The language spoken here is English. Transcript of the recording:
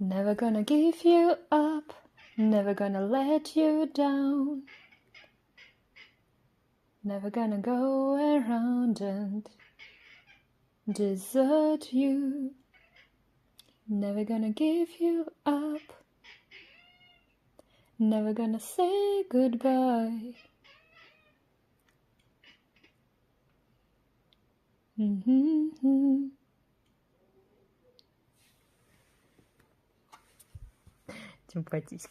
Never gonna give you up, never gonna let you down, never gonna go around and desert you, never gonna give you up, never gonna say goodbye. Симпатично.